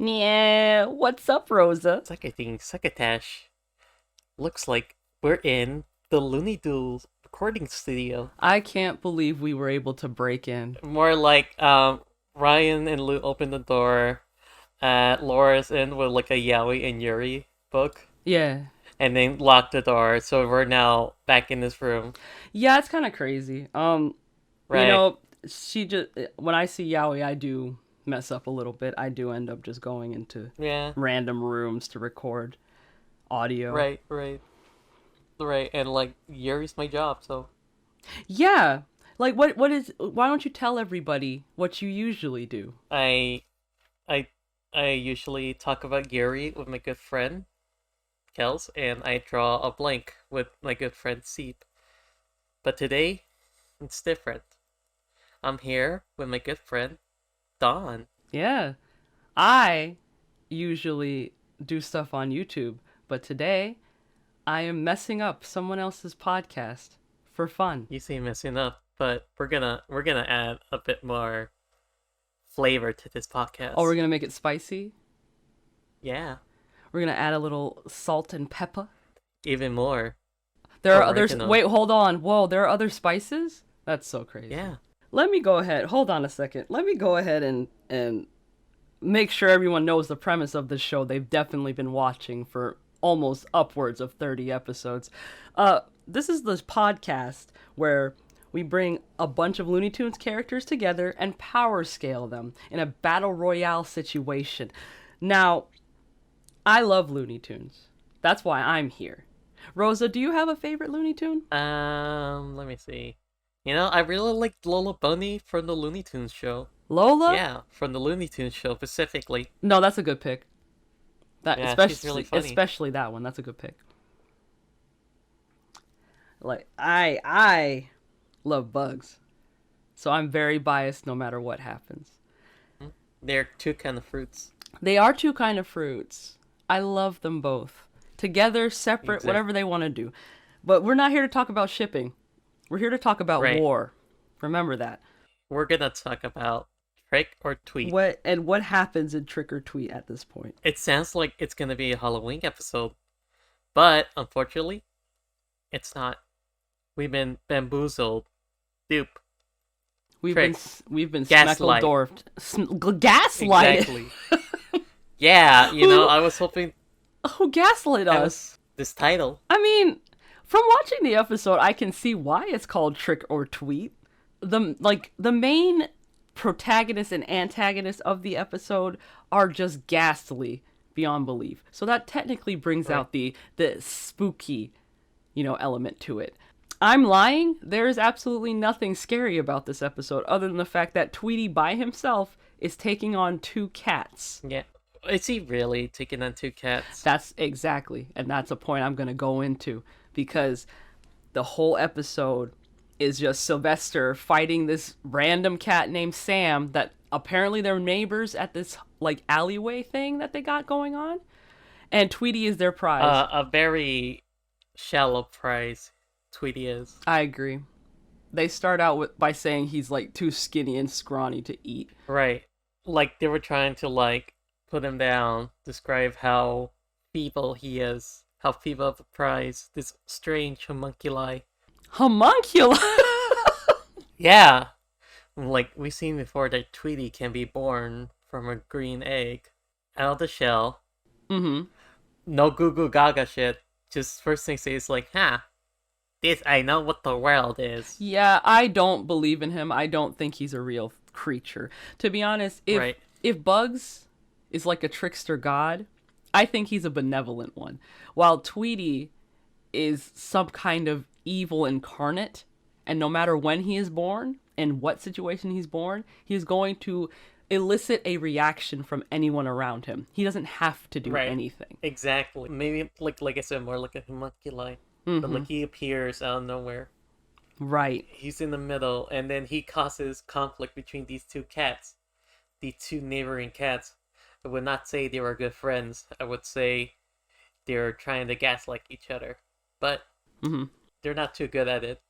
Yeah, what's up, Rosa? Succotash. Looks like we're in the Looney Duels recording studio. I can't believe we were able to break in. More like Ryan and Lou open the door. Laura's in with like a Yaoi and Yuri book, Yeah. and then lock the door. So we're now back in this room, Yeah, it's kind of crazy. You right? know, she just when I see Yaoi, I do mess up a little bit. I do end up just going into Yeah, random rooms to record audio. right. And like Yuri's my job, so Yeah. Like what is why don't you tell everybody what you usually do? I I I usually talk about Yuri with my good friend Kels, and I draw a blank with my good friend Seep. But today, it's different. I'm here with my good friend Don. Yeah. I usually do stuff on YouTube, but today I am messing up someone else's podcast for fun. You seem messing up, but we're gonna add a bit more flavor to this Oh, we're podcast. gonna make it spicy. Yeah, We're gonna add a little salt and pepper. even more There are others. oregano. Wait, hold on. Whoa, there are other spices? That's so crazy. Yeah, Let me go ahead. Hold on a second. Let me go ahead and make sure everyone knows the premise of this show. They've definitely been watching for almost upwards of 30 episodes. This is this podcast where we bring a bunch of Looney Tunes characters together and power scale them in a battle royale situation. Now, I love Looney Tunes. That's why I'm here. Rosa, do you have a favorite Looney Tune? let me see. I really like Lola Bunny from the Looney Tunes show. Lola? Yeah, from the Looney Tunes show specifically. No, that's a good pick. That Yeah, she's really funny. especially that one. That's a good pick. Like I love bugs. So I'm very biased no matter what happens. They're two kind of fruits. They are two kind of fruits. I love them both. Together, separate, whatever Exactly. they want to do. But we're not here to talk about shipping. We're here to talk about Right. war. Remember that. We're gonna talk about trick or tweet. What happens in Trick or Tweet at this point? It sounds like it's gonna be a Halloween episode, but unfortunately, it's not. We've been bamboozled, dupe, We've been tricked, we've been gaslight. smeckledorfed, gaslighted. Exactly. Yeah, Who I was hoping who gaslit I us? was this title. I mean, from watching the episode, I can see why it's called Trick or Tweet. The main protagonist and antagonist of the episode are just ghastly beyond belief. So that technically brings Right. out the spooky, element to it. I'm lying. There is absolutely nothing scary about this episode other than the fact that Tweety by himself is taking on two cats. Yeah. Is he really taking on two cats? That's exactly, and that's a point I'm going to go into because the whole episode is just Sylvester fighting this random cat named Sam that apparently they're neighbors at this like alleyway thing that they got going on, and Tweety is their prize. A very shallow prize, Tweety is. I agree. They start out by saying he's like too skinny and scrawny to eat. Right. Like they were trying to like put him down, describe how feeble he is, how feeble of a prize, this strange homunculi. Homunculi. Yeah. Like we've seen before that Tweety can be born from a green egg. Out of the shell. Mm-hmm. No goo goo gaga shit. Just first thing say is like, huh. This I know what the world is. Yeah, I don't believe in him. I don't think he's a real creature. To be honest, if Right. if Bugs is like a trickster god, I think he's a benevolent one. While Tweety is some kind of evil incarnate, and no matter when he is born and what situation he's born, he's going to elicit a reaction from anyone around him. He doesn't have to do Right. anything. Exactly. Maybe like I said, more like a homunculi. But Mm-hmm. like he appears out of nowhere. Right. He's in the middle, and then he causes conflict between these two cats, the two neighboring cats. I would not say they were good friends. I would say they're trying to gaslight each other, but Mm-hmm. they're not too good at it.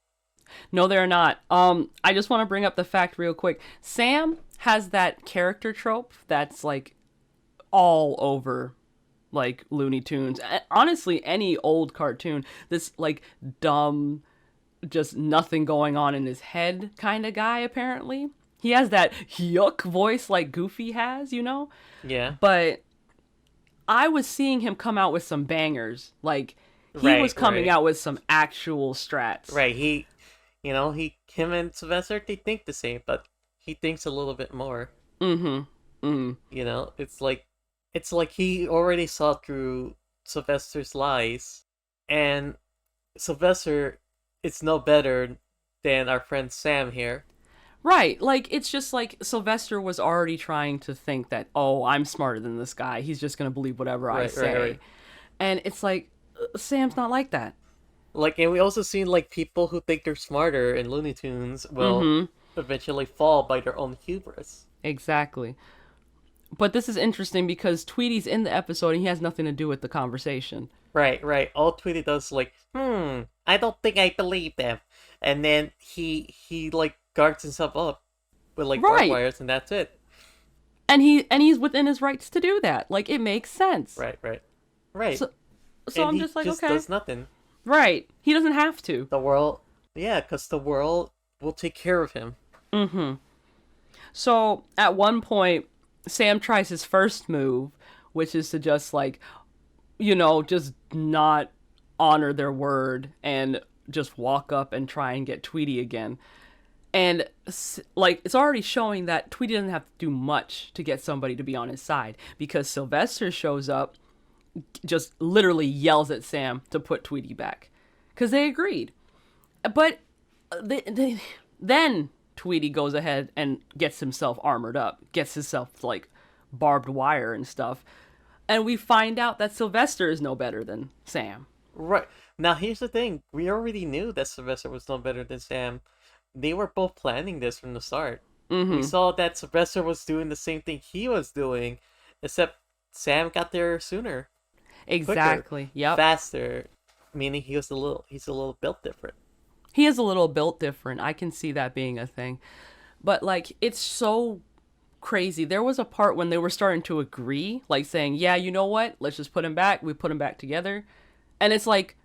No, they're not. I just want to bring up the fact real quick. Sam has that character trope that's like all over like Looney Tunes. Honestly, any old cartoon, this like dumb, just nothing going on in his head kind of guy, apparently. He has that yuck voice like Goofy has, you know? Yeah. But I was seeing him come out with some bangers. Like, he was Right, coming right. out with some actual strats. Right. Him and Sylvester, they think the same, but he thinks a little bit more. Mm hmm. Mm. It's like he already saw through Sylvester's lies, and Sylvester is no better than our friend Sam here. Right. Like, it's just like Sylvester was already trying to think that, oh, I'm smarter than this guy. He's just going to believe whatever I Right, right, say. right. And it's like, Sam's not like that. Like, and we also seen like people who think they're smarter in Looney Tunes Mm will hmm. eventually fall by their own hubris. Exactly. But this is interesting because Tweety's in the episode and he has nothing to do with the conversation. Right, right. All Tweety does is like, I don't think I believe them, and then he like guards himself up with like barbed Right. wires, and that's it. And he's within his rights to do that. Like, it makes sense. Right, right, right. So so And I'm he just like, just okay. does nothing. Right. He doesn't have to. The world, yeah, because the world will take care of him. Mm-hmm. So at one point, Sam tries his first move, which is to just like, just not honor their word and just walk up and try and get Tweety again. And like, it's already showing that Tweety doesn't have to do much to get somebody to be on his side because Sylvester shows up, just literally yells at Sam to put Tweety back because they agreed. But then Tweety goes ahead and gets himself armored up, gets himself like barbed wire and stuff. And we find out that Sylvester is no better than Sam. Right. Now, here's the thing. We already knew that Sylvester was no better than Sam. They were both planning this from the start. We Mm-hmm. saw that Sylvester was doing the same thing he was doing, except Sam got there sooner, quicker, Exactly. Yep. faster, meaning he's a little built different. He is a little built different. I can see that being a thing. But like, it's so crazy. There was a part when they were starting to agree, like saying, yeah, you know what? Let's just put him back. We put him back together. And it's like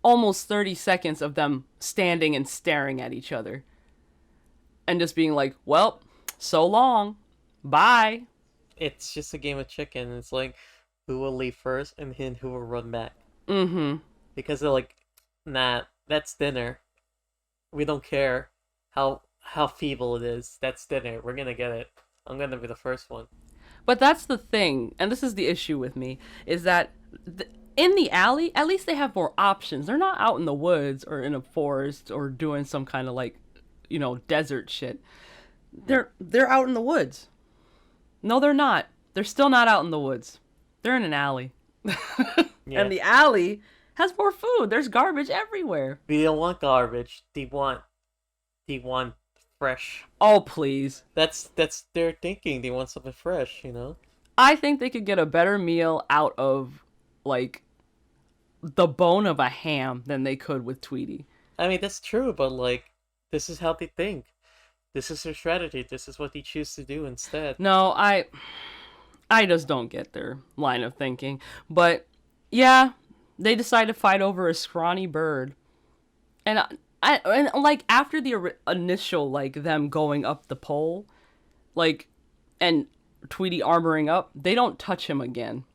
almost 30 seconds of them standing and staring at each other and just being like, well, so long. Bye. It's just a game of chicken. It's like who will leave first and then who will run back. Mm-hmm. Because they're like, nah, that's dinner. We don't care how feeble it is. That's dinner. We're gonna get it. I'm gonna be the first one. But that's the thing, and this is the issue with me, is that in the alley, at least they have more options. They're not out in the woods or in a forest or doing some kind of like, desert shit. They're out in the woods. No, they're not. They're still not out in the woods. They're in an alley. Yeah. And the alley has more food. There's garbage everywhere. They don't want garbage. They want fresh. Oh, please. That's their thinking. They want something fresh. I think they could get a better meal out of like the bone of a ham than they could with Tweety. I mean, that's true, but like this is how they think. This is their strategy. This is what they choose to do instead. No, I just don't get their line of thinking. But yeah, they decide to fight over a scrawny bird. And and like after the initial like them going up the pole, like and Tweety armoring up, they don't touch him again.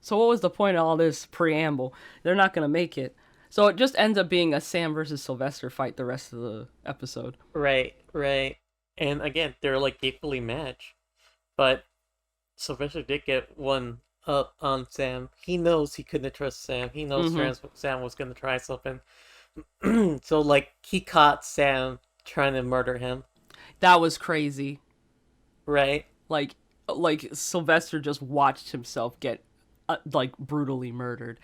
So what was the point of all this preamble? They're not going to make it. So it just ends up being a Sam versus Sylvester fight the rest of the episode. Right, right. And again, they're like equally matched. But Sylvester did get one up on Sam. He knows he couldn't trust Sam. He knows Mhm. Sam was gonna try something. So like he caught Sam trying to murder him. That was crazy. Right? Like Sylvester just watched himself get like brutally murdered.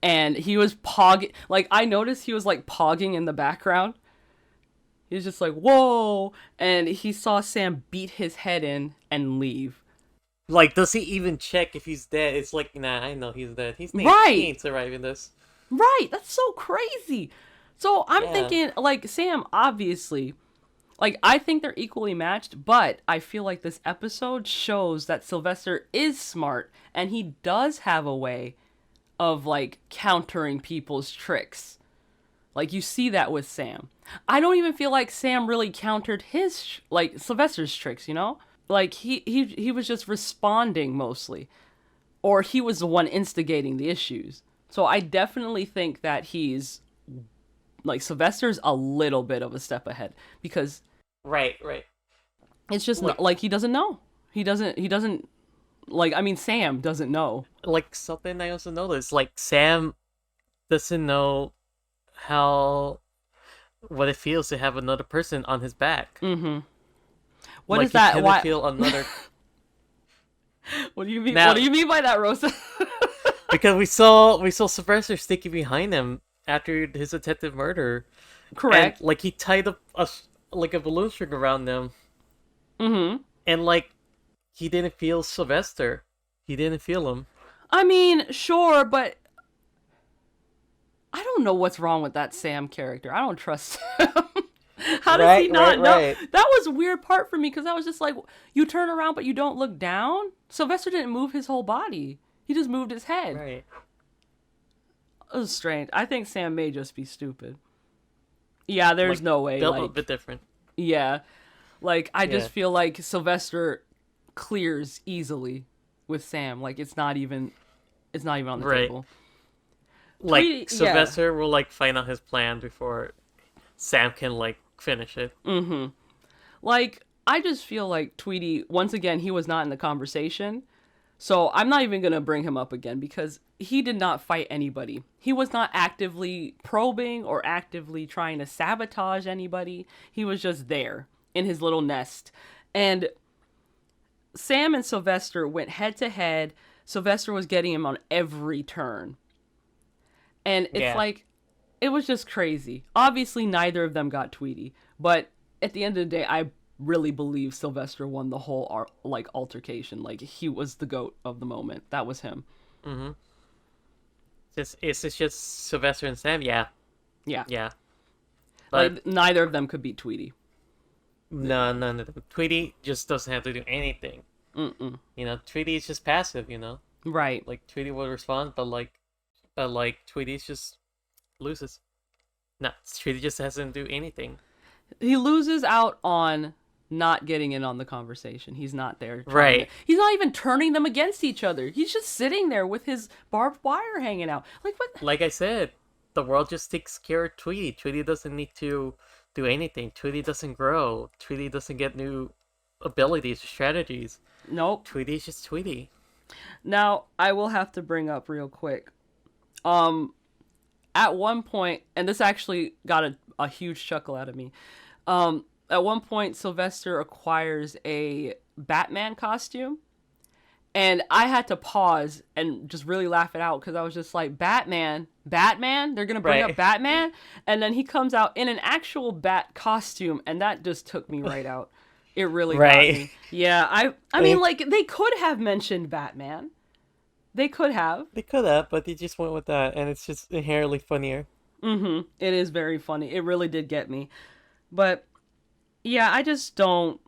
And he was pogging, like I noticed he was like pogging in the background. He was just like, "Whoa." And he saw Sam beat his head in and leave. Like, does he even check if he's dead? It's like, nah, I know he's dead. He Right. ain't surviving this. Right. That's so crazy. So I'm Yeah. thinking like Sam obviously Like, I think they're equally matched, but I feel like this episode shows that Sylvester is smart and he does have a way of, like, countering people's tricks. Like, you see that with Sam. I don't even feel like Sam really countered his, like, Sylvester's tricks, you know? Like, he was just responding mostly. Or he was the one instigating the issues. So I definitely think that he's, like, Sylvester's a little bit of a step ahead. Because Right, right. it's just Like, not, like, he doesn't know. He doesn't, like, I mean, Sam doesn't know. like something I also noticed, like Sam doesn't know how what it feels to have another person on his back. Mm-hmm. What Like is he that? couldn't Why? feel another. What do you mean? What Now, do you mean by that, Rosa? because we saw Sylvester sticking behind him after his attempted murder, and Correct. like he tied up like a balloon string around them, Mm-hmm. and like he didn't feel Sylvester. He didn't feel him. I mean, sure, but I don't know what's wrong with that Sam character. I don't trust him. How does he Right, right, not know? right. That was a weird part for me because I was just like, you turn around but you don't look down? Sylvester didn't move his whole body. He just moved his head. Right. It was strange. I think Sam may just be stupid. Yeah, there's Like no way. built a Like, bit different. yeah. Like, I Yeah. just feel like Sylvester clears easily with Sam. Like, it's not even on the Right. table. Like Yeah. Sylvester will like find out his plan before Sam can like finish it. Mm-hmm. Like, I just feel like Tweety, once again, he was not in the conversation. So I'm not even going to bring him up again because he did not fight anybody. He was not actively probing or actively trying to sabotage anybody. He was just there in his little nest. And Sam and Sylvester went head to head. Sylvester was getting him on every turn. And it's Yeah. like, it was just crazy. Obviously, neither of them got Tweety. But at the end of the day, I really believe Sylvester won the whole like altercation. Like, he was the goat of the moment. That was him. Mm-hmm. It's just Sylvester and Sam. Yeah, Yeah. yeah. But Like, neither of them could beat Tweety. no, none of them. Tweety just doesn't have to do anything. Mm-mm. You know, Tweety is just passive. You know, Right. like Tweety will respond, but Tweety just loses. No, Tweety just doesn't do anything. He loses out on not getting in on the conversation. He's not there. Right. He's not even turning them against each other. He's just sitting there with his barbed wire hanging out. Like, what? Like I said, the world just takes care of Tweety. Tweety doesn't need to do anything. Tweety doesn't grow. Tweety doesn't get new abilities or strategies. Nope. Tweety's just Tweety. Now, I will have to bring up real quick. At one point, and this actually got a huge chuckle out of me. At one point, Sylvester acquires a Batman costume, and I had to pause and just really laugh it out because I was just like, Batman? They're gonna bring Right. up Batman? And then he comes out in an actual bat costume, and that just took me right out. It really got Right. me. Yeah, I mean, like, they could have mentioned Batman. They could have. They could have, but they just went with that, and it's just inherently funnier. Mm-hmm. It is very funny. It really did get me. But yeah, I just don't.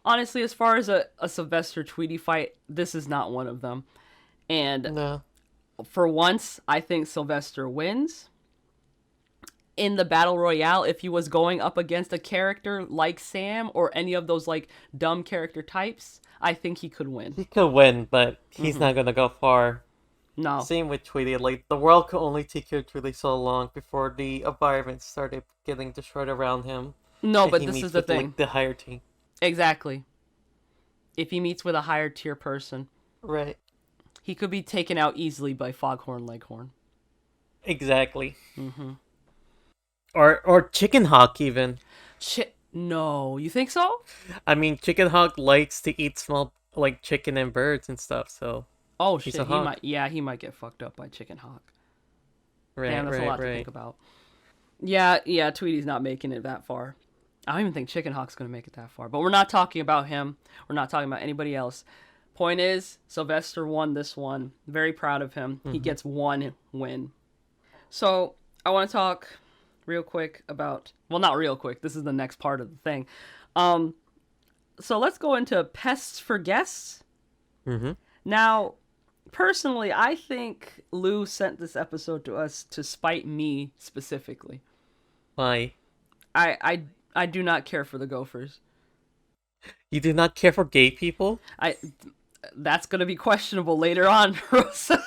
Honestly, as far as a Sylvester Tweety fight, this is not one of them. And No. for once, I think Sylvester wins. In the Battle Royale, if he was going up against a character like Sam or any of those, like, dumb character types, I think he could win. He could win, but he's not gonna go far. No. Same with Tweety. Like, the world could only take care of Tweety so long before the environment started getting destroyed around him. No, and but he this meets is the with, thing. Like, the higher team. Exactly. If he meets with a higher tier person, Right. he could be taken out easily by Foghorn Leghorn. Exactly. Mm-hmm. Or Chicken Hawk, even. No, you think so? I mean, Chicken Hawk likes to eat small, like, chicken and birds and stuff, so... Oh He's shit, a he hawk. might. Yeah, he might get fucked up by Chicken Hawk. Right, Damn, that's right, a lot right. to think about. Yeah, Tweety's not making it that far. I don't even think Chicken Hawk's gonna make it that far. But we're not talking about him. We're not talking about anybody else. Point is, Sylvester won this one. Very proud of him. He gets one win. So I want to talk real quick about, well, not real quick. This is the next part of the thing. Um, so let's go into pests for guests. Mm-hmm. Now, personally, I think Lou sent this episode to us to spite me specifically. Why? I do not care for the Gophers. You do not care for gay people? I That's gonna be questionable later on, Rosa.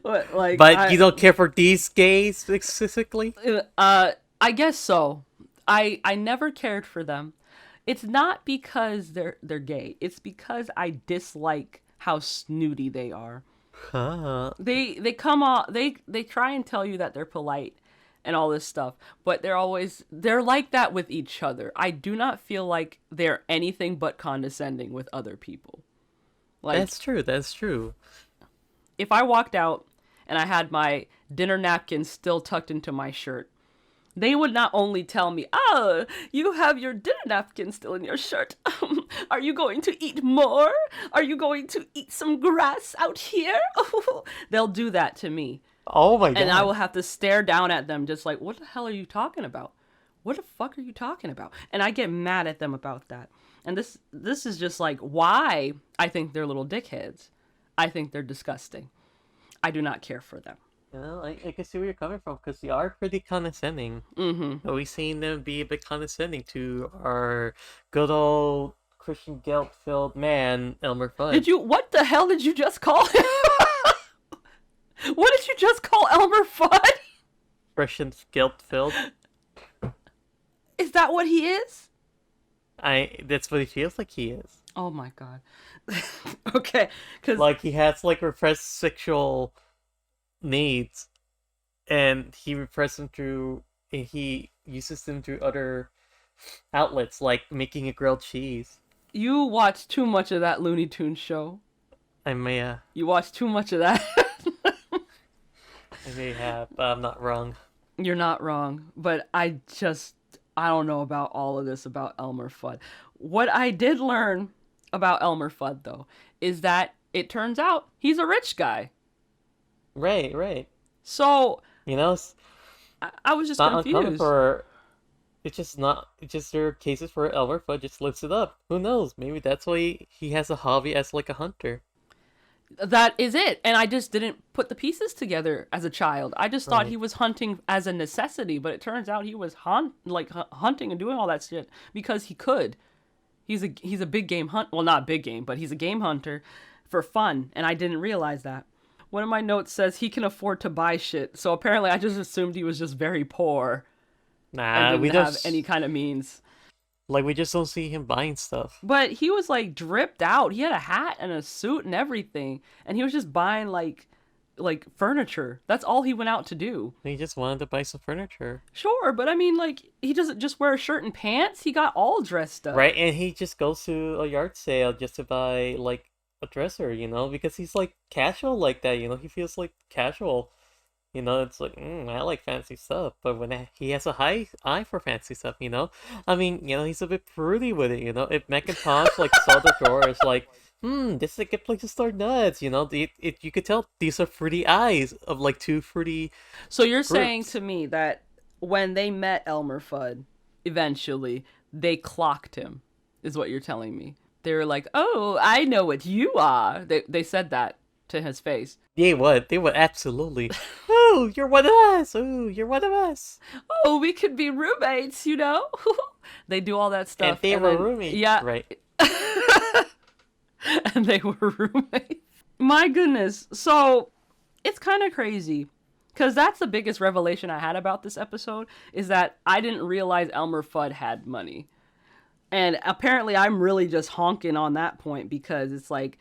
But like But you don't care for these gays specifically? I guess so. I never cared for them. It's not because they're gay. It's because I dislike how snooty they are. Huh. They come off they try and tell you that they're polite and all this stuff, but they're like that with each other. I do not feel like they're anything but condescending with other people. Like, That's true, that's true. if I walked out and I had my dinner napkin still tucked into my shirt, they would not only tell me, "Oh, you have your dinner napkin still in your shirt. Are you going to eat more? Are you going to eat some grass out here?" They'll do that to me. Oh my god. And I will have to stare down at them just like, "What the hell are you talking about? What the fuck are you talking about?" And I get mad at them about that. And this is just like why I think they're little dickheads. I think they're disgusting. I do not care for them. I can see where you're coming from, because they are pretty condescending. Mm-hmm. We've seen them be a bit condescending to our good old Christian guilt-filled man, Elmer Fudd. What the hell did you just call him? What did you just call Elmer Fudd? Christian guilt-filled? Is that what he is? That's what he feels like he is. Oh my god. Okay, because Like, he has, like, repressed sexual needs, and he represses them through, and he uses them through other outlets, like making a grilled cheese. you watch too much of that Looney Tunes show. I may, You watch too much of that. I may have, but I'm not wrong. You're not wrong, but I don't know about all of this about Elmer Fudd. What I did learn about Elmer Fudd though is that it turns out he's a rich guy. Right, right. So You know, it's I was just not uncommon confused. for. It's just not. It's just there are cases where Elmer Fudd just lifts it up. Who knows? Maybe that's why he has a hobby as like a hunter. That is it. And I just didn't put the pieces together as a child. I just thought Right. he was hunting as a necessity, but it turns out he was hunting and doing all that shit because he could. He's a big game hunt. Well, not big game, but he's a game hunter for fun, and I didn't realize that. One of my notes says he can afford to buy shit. So apparently I just assumed he was just very poor Nah, and we didn't don't. have any kind of means. Like, we just don't see him buying stuff. But he was like dripped out. He had a hat and a suit and everything, and he was just buying like furniture. That's all he went out to do. He just wanted to buy some furniture. Sure, but I mean, like, he doesn't just wear a shirt and pants. He got all dressed up. Right, and he just goes to a yard sale just to buy, like, a dresser, because he's, like, casual like that, he feels, like, casual. It's like, I like fancy stuff, but he has a high eye for fancy stuff, I mean, he's a bit prudy with it, If Macintosh, like, saw the drawer, it's like, this is a good place to start nuts, you could tell these are fruity eyes of, like, two fruity So you're saying groups. to me that when they met Elmer Fudd, eventually, they clocked him, is what you're telling me. They were like, "Oh, I know what you are." They said that to his face. They would. They would absolutely. Oh, you're one of us. Oh, you're one of us. "Oh, we could be roommates, you know?" They do all that stuff. And they were then, roommates. Yeah. Right. And they were roommates. My goodness. So, it's kind of crazy. Because that's the biggest revelation I had about this episode, is that I didn't realize Elmer Fudd had money. And apparently I'm really just honking on that point, because it's like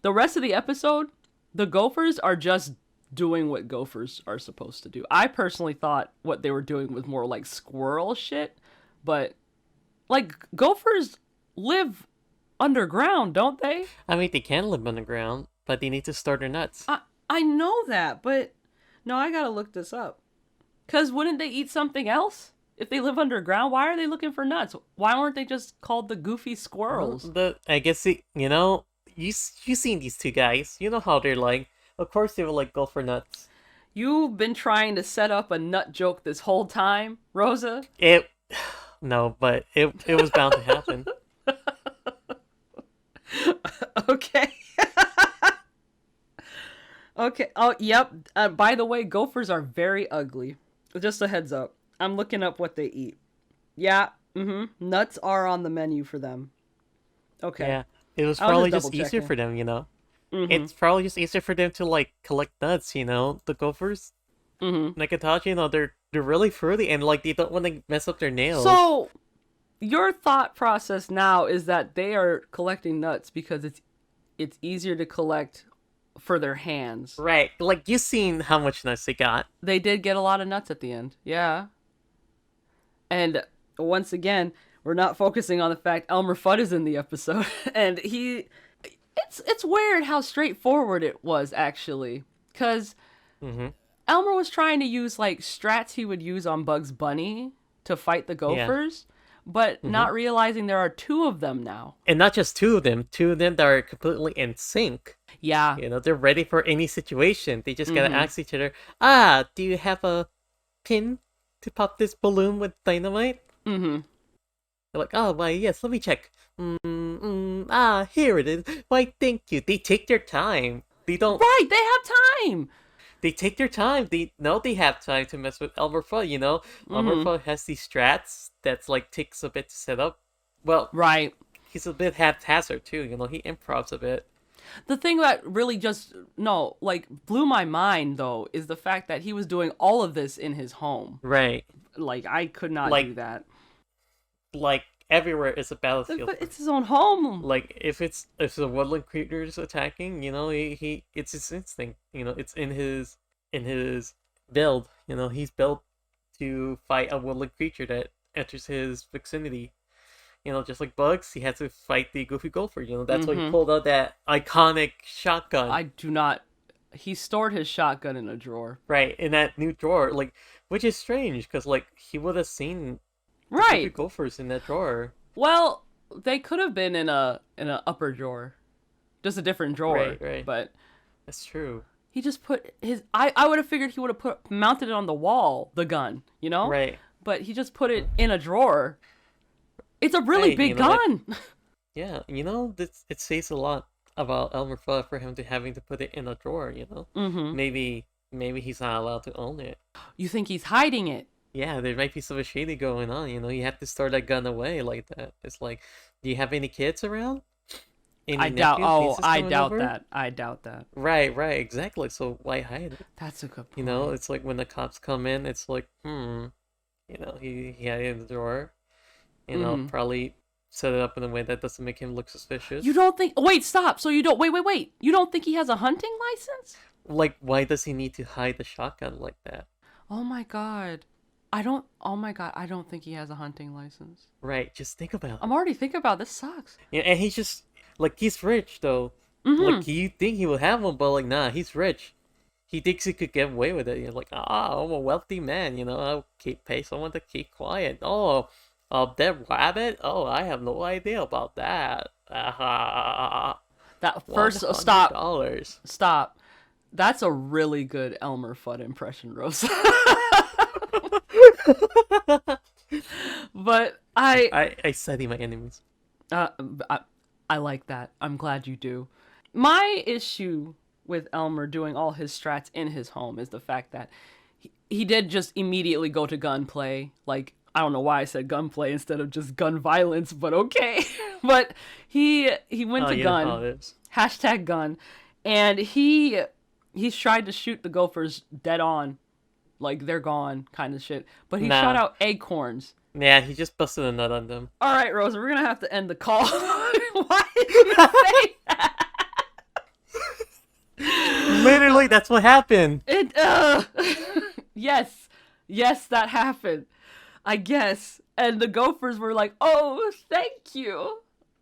the rest of the episode, the Gophers are just doing what Gophers are supposed to do. I personally thought what they were doing was more like squirrel shit, but like Gophers live underground, don't they? I mean, they can live underground, but they need to store their nuts. I know that, but no, I gotta look this up. Because wouldn't they eat something else? If they live underground, why are they looking for nuts? Why aren't they just called the goofy squirrels? I guess you seen these two guys. You know how they're like. Of course, they would like go for nuts. You've been trying to set up a nut joke this whole time, Rosa? It no, but it was bound to happen. Okay. Okay. Oh, yep. By the way, gophers are very ugly. Just a heads up. I'm looking up what they eat. Yeah. Mm-hmm. Nuts are on the menu for them. Okay. Yeah, it was I was just probably double just easier checking. for them, you know. Mm-hmm. It's probably just easier for them to like collect nuts, you know. The gophers, Mm-hmm. like I told you, you know, they're really fruity and like they don't want to mess up their nails. So your thought process now is that they are collecting nuts because it's easier to collect for their hands. Right, like you seen how much nuts they got. They did get a lot of nuts at the end. Yeah. And once again, we're not focusing on the fact Elmer Fudd is in the episode, and it's weird how straightforward it was actually, because Mm-hmm. Elmer was trying to use like strats he would use on Bugs Bunny to fight the Yeah. Gophers, but Mm-hmm. not realizing there are two of them now. And not just two of them that are completely in sync. Yeah. You know, they're ready for any situation. They just gotta Mm-hmm. ask each other, do you have a pin to pop this balloon with dynamite? Mm-hmm. They're like, oh, why, yes, let me check. Here it is. Why, thank you. They take their time. They don't. Right. They have time. They take their time. They know they have time to mess with Elmer Fudd, you know? Elmer Mm-hmm. Fudd has these strats that's like takes a bit to set up. Well, Right. he's a bit haphazard too, you know? He improvs a bit. The thing that really just no like blew my mind though is the fact that he was doing all of this in his home. Right. Like I could not Like, do that. like everywhere is a battlefield. But it's his own home. Like if the woodland creature's attacking, you know, he it's his instinct, you know, it's in his build, you know, he's built to fight a woodland creature that enters his vicinity. You know, just like Bugs, he had to fight the Goofy Gopher. You know, that's why he Mm-hmm. pulled out that iconic shotgun, I do not. He stored his shotgun in a drawer. right, in that new drawer. Like, which is strange because like he would have seen the Goofy Right. Gophers in that drawer. Well, they could have been in a upper drawer, just a different drawer. Right, right. But That's true. he just put his. I would have figured he would have put mounted it on the wall, the gun. You know. Right. But he just put it in a drawer. It's a really Hey, you big know what? gun. Yeah, you know, this it says a lot about Elmer Fudd for him to having to put it in a drawer. You know, Mm-hmm. maybe he's not allowed to own it. You think he's hiding it? Yeah, there might be some shady going on. You know, you have to store that gun away like that. It's like, do you have any kids around? Any I doubt. nephews, Oh, nieces I coming doubt over? that. I doubt that. Right, right, exactly. So why hide it? That's a good You point. know, it's like when the cops come in, it's like, you know, he had it in the drawer. You know, Mm-hmm. probably set it up in a way that doesn't make him look suspicious. You don't think? Wait, stop. So you don't? Wait. You don't think he has a hunting license? Like, why does he need to hide the shotgun like that? Oh my god. I don't. Oh my god. I don't think he has a hunting license. Right, just think about it. I'm already thinking about this. Sucks. Yeah, and he's just like he's rich though. Mm-hmm. Like you think he would have one, but like nah, he's rich. He thinks he could get away with it. You're like, I'm a wealthy man. You know, I'll pay someone to keep quiet. Oh, that rabbit. Oh, I have no idea about that. That one first. hundred dollars. Stop. That's a really good Elmer Fudd impression, Rosa. But I study my enemies. Uh, I, I like that. I'm glad you do. My issue with Elmer doing all his strats in his home is the fact that he did just immediately go to gunplay. Like, I don't know why I said gunplay instead of just gun violence, but okay. But he went Oh, to you know how gun, it is. hashtag gun, and he's tried to shoot the gophers dead on, like they're gone kind of shit. But he shot Nah. out acorns. Yeah, he just busted a nut on them. All right, Rosa, we're gonna have to end the call. Why did you say that? Literally, that's what happened. It. Yes, that happened. I guess, and the Gophers were like, "Oh, thank you,"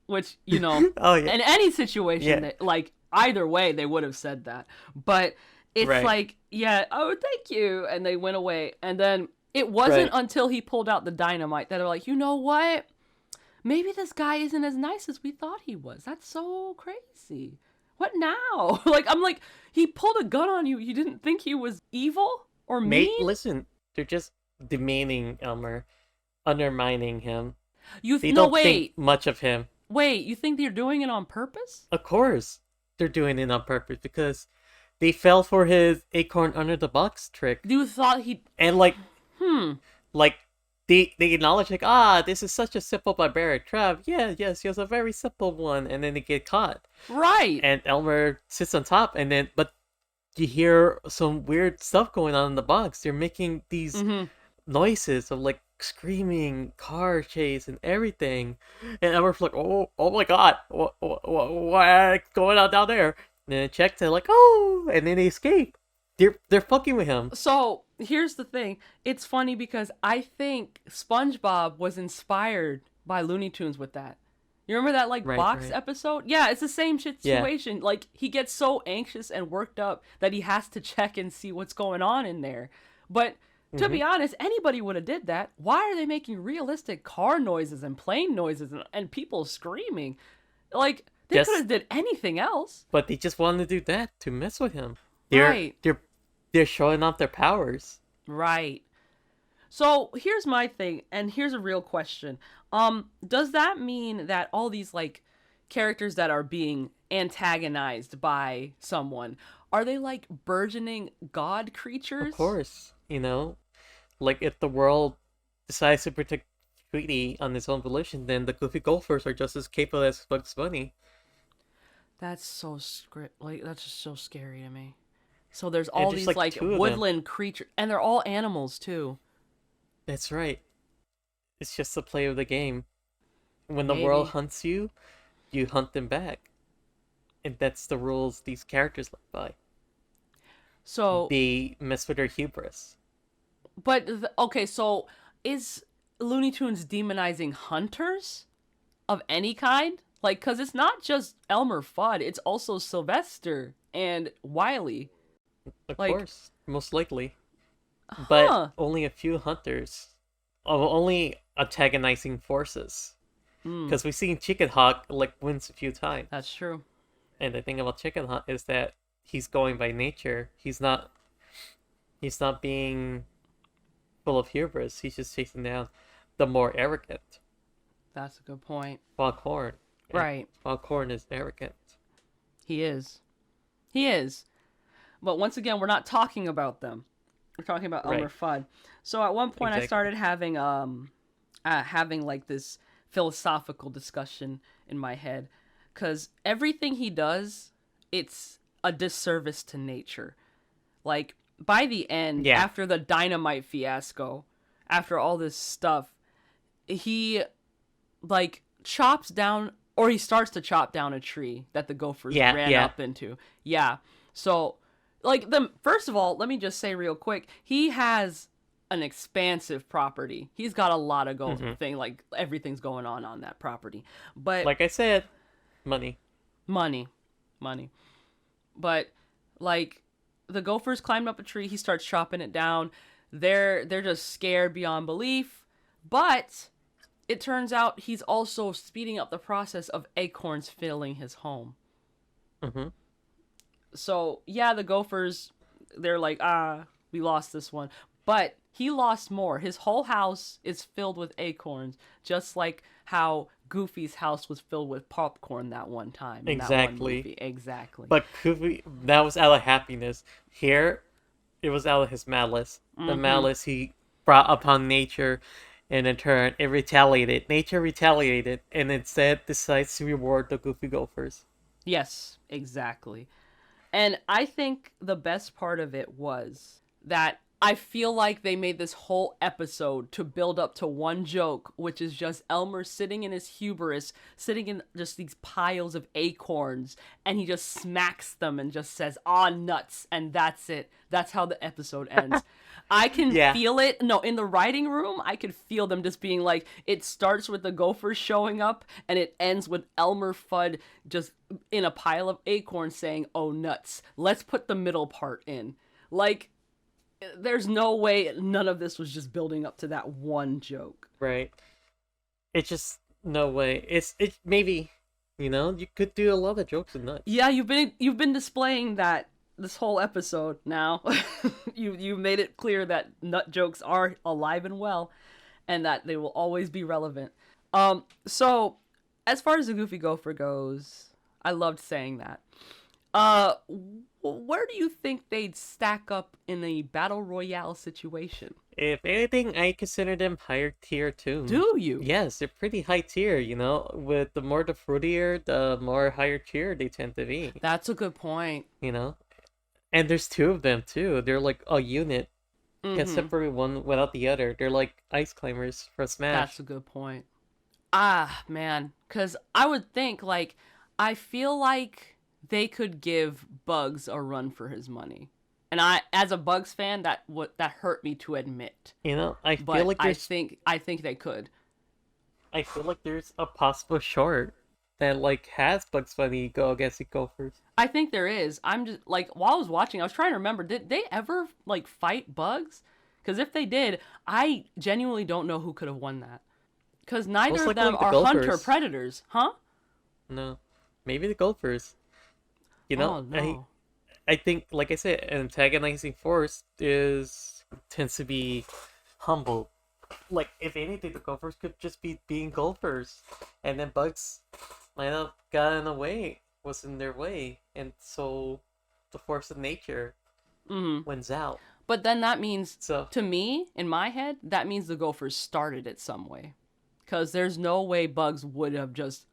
which Oh yeah. in any situation, Yeah. like either way, they would have said that. But it's Right. like, yeah, oh, thank you, and they went away, and then it wasn't Right. until he pulled out the dynamite that they're like, you know what? Maybe this guy isn't as nice as we thought he was. That's so crazy. What now? Like, I'm like, he pulled a gun on you. You didn't think he was evil or Mate, mean? listen, they're just demeaning Elmer, undermining him. They No, don't think wait. much of him. Wait, you think they're doing it on purpose? Of course, they're doing it on purpose because they fell for his acorn under the box trick. You thought he. And like Hmm. like they acknowledge like, this is such a simple barbaric trap. Yeah, yes, it was a very simple one, and then they get caught. Right. And Elmer sits on top, and then but you hear some weird stuff going on in the box. They're making these Mm-hmm. noises of like screaming, car chase, and everything. And Elmer's like, oh my god, what's going on down there? And then check, they're like, oh, and then they escape. They're fucking with him. So here's the thing. It's funny because I think SpongeBob was inspired by Looney Tunes with that. You remember that like Right, box right. episode? Yeah, it's the same Yeah. situation. Like he gets so anxious and worked up that he has to check and see what's going on in there. But to Hmm. be honest, anybody would have did that. Why are they making realistic car noises and plane noises and people screaming? Like they could Just have did anything else. But they just wanted to do that to mess with him. They're Right. they're they're showing off their powers. Right. So here's my thing, and here's a real question. Does that mean that all these like characters that are being antagonized by someone are they like burgeoning god Of creatures? course, like if the world decides to protect Tweety on its own volition, then the Goofy Golfers are just as capable as Bugs Bunny. That's so like that's just so scary to me. So there's And all there's these like like two of them. woodland creatures, and they're all animals too. That's right. It's just the play of the game. When the world Maybe. hunts you, you hunt them back. And that's the rules these characters live by. So, They mess with their hubris. but okay, so is Looney Tunes demonizing hunters of any kind? Like, cause it's not just Elmer Fudd; it's also Sylvester and Wiley. Of Like, course, most likely. But huh? only a few hunters. Only antagonizing forces. Hmm, Because we've seen Chicken Hawk like wins a few times. that's true. And the thing about Chicken Hawk is that he's going by nature. He's not being full of hubris. He's just chasing down the more arrogant That's a good point. Foghorn. And Right, Foghorn is arrogant. he is. He is. But once again, we're not talking about them. We're talking about Elmer Right. Fudd. So at one point, I Exactly. started having like this philosophical discussion in my head, because everything he does, it's a disservice to nature. Like by the end, Yeah. after the dynamite fiasco, after all this stuff, he like chops down, or he starts to chop down a tree that the gophers Yeah, ran yeah. up into. Yeah. So like the first of all, let me just say real quick, he has an expansive property. He's got a lot of thing, like everything's going on that property. But Like I said, money. money, money. But like the gophers climbed up a tree, he starts chopping it down. They're just scared beyond belief. But it turns out he's also speeding up the process of acorns filling his home. Hmm. So yeah, the gophers, they're like, we lost this one. But he lost more. His whole house is filled with acorns, just like how Goofy's house was filled with popcorn that one time in that one Exactly. movie. Exactly. But Goofy, that was out of happiness. Here, it was out of his malice. The malice he brought upon nature, and in turn, it retaliated. Nature retaliated, and instead decides to reward the Goofy Gophers. Yes, exactly. And I think the best part of it was that I feel like they made this whole episode to build up to one joke, which is just Elmer sitting in his hubris, sitting in just these piles of acorns, and he just smacks them and just says, "Ah, nuts," and that's it. That's how the episode ends. I can Yeah. feel it. No, in the writing room, I could feel them just being like, it starts with the gophers showing up, and it ends with Elmer Fudd just in a pile of acorns saying, "Oh, nuts. Let's put the middle part in." Like, there's no way none of this was just building up to that one joke. Right. It's just no way. It maybe You know, you could do a lot of jokes with nuts. Yeah, you've been displaying that this whole episode now. You made it clear that nut jokes are alive and well, and that they will always be relevant. So as far as the Goofy Gopher goes, I loved saying that. Uh, where do you think they'd stack up in a battle royale situation? If anything, I consider them higher tier toons. Do you? Yes, they're pretty high tier, you know. With the more the fruitier, the more higher tier they tend to be, That's a good point. you know. And there's two of them too. They're like a unit. Can't Mm-hmm. separate one without the other. They're like ice climbers for That's Smash. a good point. Ah, man, because I would think like I feel like they could give Bugs a run for his money, and I, as a Bugs fan, that hurt me to admit, You know, but I think they could. I feel like there's a possible short that like has Bugs Bunny go against the Gophers. I think there is. I'm just like while I was watching, I was trying to remember. Did they ever like fight Bugs? Because if they did, I genuinely don't know who could have won that. Because neither Most of likely them the are hunter Gophers. predators, huh? No, maybe the Gophers. You Oh know, no. I think, like I said, an antagonizing force is tends to be humble. Like, if anything, the Gophers could just be being golfers, and then Bugs might have gotten away, was in their way, and so the force of nature Mm-hmm. wins out. But then that means, So, to me, in my head, that means the Gophers started it some way. Because there's no way Bugs would have just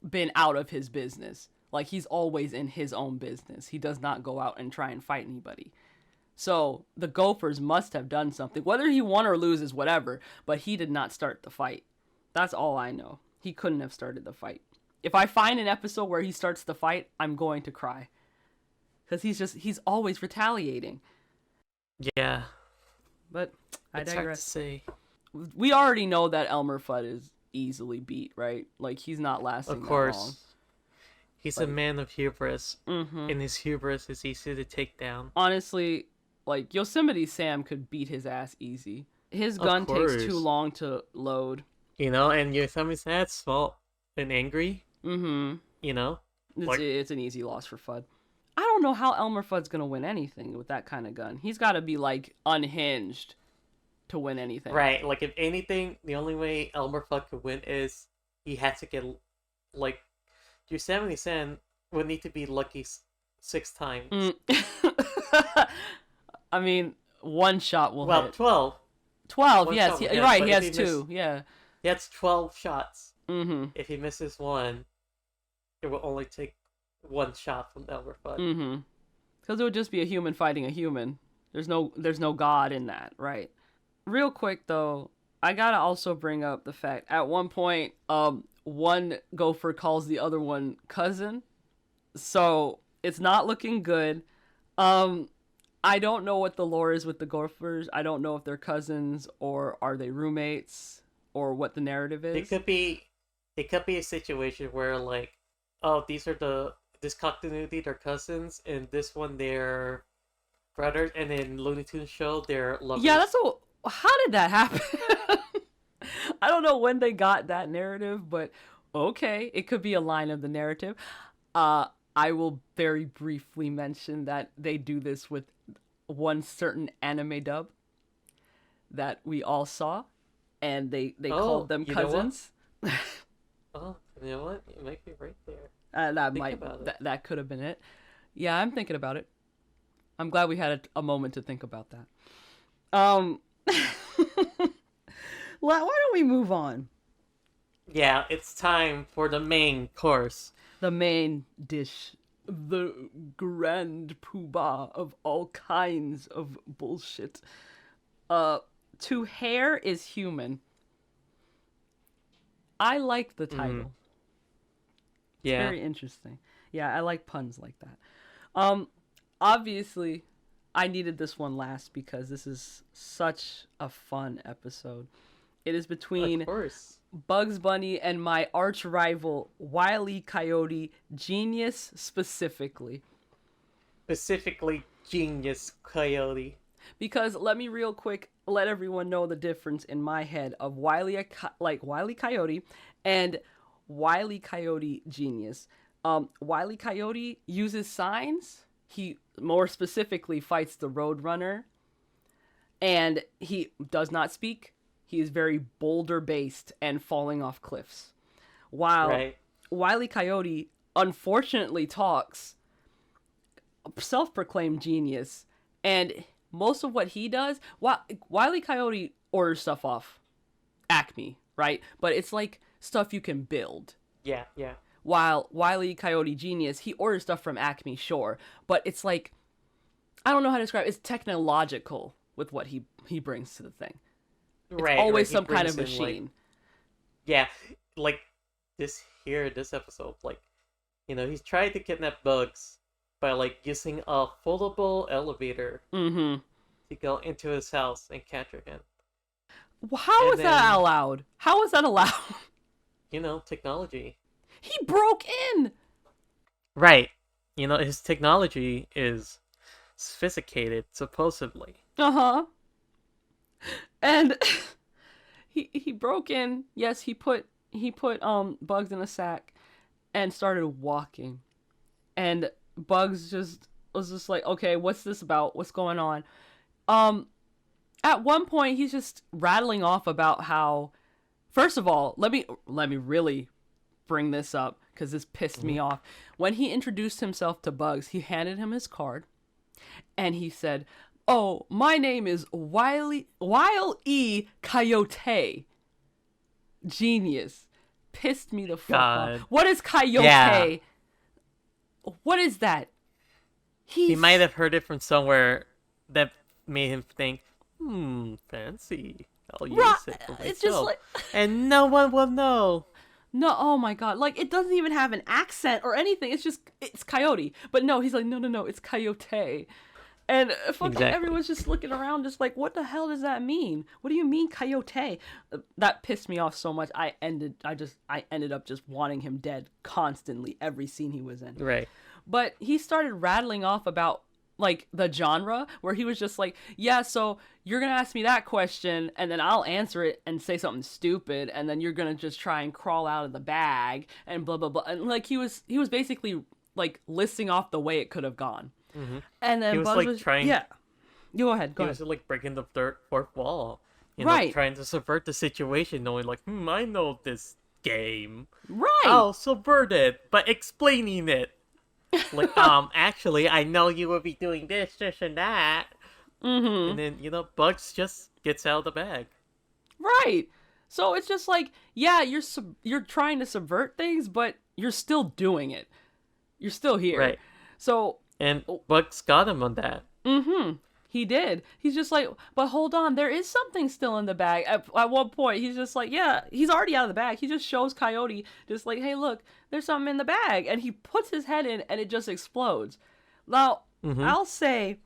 been out of his business. Like, he's always in his own business. He does not go out and try and fight anybody. So, the Gophers must have done something. Whether he won or loses, whatever. But he did not start the fight. That's all I know. He couldn't have started the fight. If I find an episode where he starts the fight, I'm going to cry. Because he's always retaliating. yeah, But I it's hard to digress. say. We already know that Elmer Fudd is easily beat, right? Like he's not lasting Of that long. course, he's a Like, man of hubris, mm-hmm. and his hubris is easy to take down. Honestly, like Yosemite Sam could beat his ass easy. His Of gun takes too course. long to load. You know, and Yosemite's sad, small, and angry, Mm-hmm. you know? It's, Like, it's an easy loss for Fudd. I don't know how Elmer Fudd's gonna win anything with that kind of gun. He's got to be like unhinged to win anything. right, like, if anything, the only way Elmer Fudd could win is he had to get, like, Yosemite Sam would need to be lucky 6 times. Mm. I mean, one shot will Well, hit. 12. 12, One yes. shot will You're hit, right, but he if has he two. Yeah. he has 12 shots. Mm-hmm. If he misses one, it will only take one shot from Elmer Fudd. Mm-hmm. Because it would just be a human fighting a human. There's no God in that, right? Real quick though, I gotta also bring up the fact at one point, one gopher calls the other one cousin, so it's not looking good. Um, I don't know what the lore is with the gophers. I don't know if they're cousins or are they roommates or what the narrative It is. could be, it could be a situation where like, oh, these are this continuity they're cousins, and this one they're brothers, and in Looney Tunes show they're lovers. Yeah, that's a. How did that happen? I don't know when they got that narrative, but okay, it could be a line of the narrative. I will very briefly mention that they do this with one certain anime dub that we all saw, and they Oh, called them you know what? cousins. Oh, you know what? You might be right there. That Think might about it. that could have been it. Yeah, I'm thinking about it. I'm glad we had a moment to think about that. Why don't we move on? Yeah, it's time for the main course. The main dish, the grand poobah of all kinds of bullshit. To hair is human. I like the title. It's Yeah. very interesting. Yeah, I like puns like that. Obviously, I needed this one last because this is such a fun episode. It is between Of course. Bugs Bunny and my arch rival, Wile E. Coyote, Genius specifically. Specifically, Genius Coyote. Because let me real quick let everyone know the difference in my head of Wile E. Coyote and Wile E. Coyote genius. Wile E. Coyote uses signs. He more specifically fights the Roadrunner, and he does not speak. He is very boulder based and falling off cliffs. While Right. Wile E. Coyote unfortunately talks, self-proclaimed genius, and most of what he does, Wile E. Coyote orders stuff off Acme, right? But it's like stuff you can build. Yeah, yeah. While Wile E. Coyote genius, he orders stuff from Acme, sure, but it's like, I don't know how to describe it. It's technological with what he brings to the thing. It's Right, always right. He some kind of brings in, like, machine. yeah, like this episode, like, he's trying to kidnap Bugs by like using a foldable elevator Mm-hmm. to go into his house and capture him. How And is that then, allowed? How is that allowed? technology. He broke in. Right. His technology is sophisticated, supposedly. Uh-huh. And he broke in. Yes, he put Bugs in a sack and started walking. And Bugs just was just like, "Okay, what's this about? What's going on?" Um at one point he's just rattling off about how, first of all, let me really bring this up cuz this pissed me Hmm. off. When he introduced himself to Bugs, he handed him his card and he said, "Oh, my name is Wile E. Coyote." Genius. Pissed me the fuck off. God. What is Yeah. Coyote? What is that? He He's might have heard it from somewhere that made him think, fancy. I'll right. use it for It's just myself. like, And no one will know. no, oh my god. Like, it doesn't even have an accent or anything. It's Coyote. But no, he's like, no, it's Coyote. And fucking Exactly. everyone's just looking around, just like, what the hell does that mean? What do you mean, Coyote? That pissed me off so much. I ended up just wanting him dead constantly, every scene he was in. Right. But he started rattling off about like the genre, where he was just like, yeah, so you're gonna ask me that question and then I'll answer it and say something stupid, and then you're gonna just try and crawl out of the bag and blah blah blah. And like he was basically like listing off the way it could have gone. Hmm. And then He was Bugs like was trying. yeah. Go ahead, go He ahead. was like breaking the fourth wall. Right. Trying to subvert the situation, knowing like, I know this game. Right. I'll subvert it by explaining it. Like, actually, I know you will be doing this, and that. Mm-hmm. And then, Bugs just gets out of the bag. Right. So it's just like, yeah, you're trying to subvert things, but you're still doing it. You're still here. Right. So, And Bugs got him on that. mm-hmm. He did. He's just like, but hold on, there is something still in the bag. At one point, he's just like, yeah, he's already out of the bag. He just shows Coyote, just like, hey, look, there's something in the bag. And he puts his head in, and it just explodes. Now, Mm-hmm. I'll say,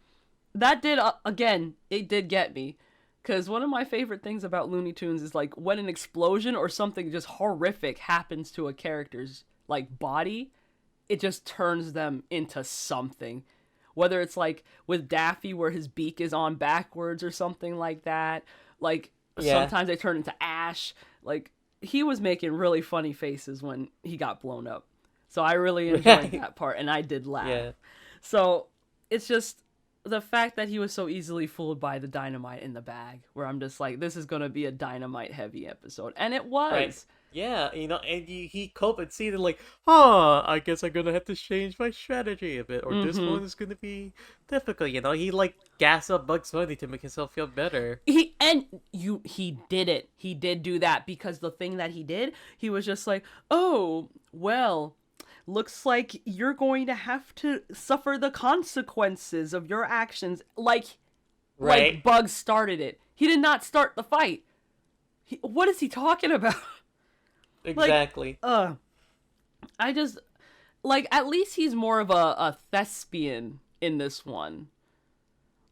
that did, again, it did get me. Because one of my favorite things about Looney Tunes is, like, when an explosion or something just horrific happens to a character's, like, body, it just turns them into something. Whether it's like with Daffy where his beak is on backwards or something like that. Like, Yeah. sometimes they turn into ash. Like, he was making really funny faces when he got blown up. So I really enjoyed Right. that part, and I did laugh. Yeah. So it's just the fact that he was so easily fooled by the dynamite in the bag, where I'm just like, this is going to be a dynamite heavy episode. And it was. Right. Yeah, and he compensated like, I guess I'm gonna have to change my strategy a bit, or this Mhm. one is gonna be difficult. He like gassed up Bugs Bunny to make himself feel better. He did it. He did do that, because the thing that he did, he was just like, "Oh, well, looks like you're going to have to suffer the consequences of your actions." Like Right. Bugs started it. He did not start the fight. What is he talking about? Exactly. I just like, at least he's more of a thespian in this one.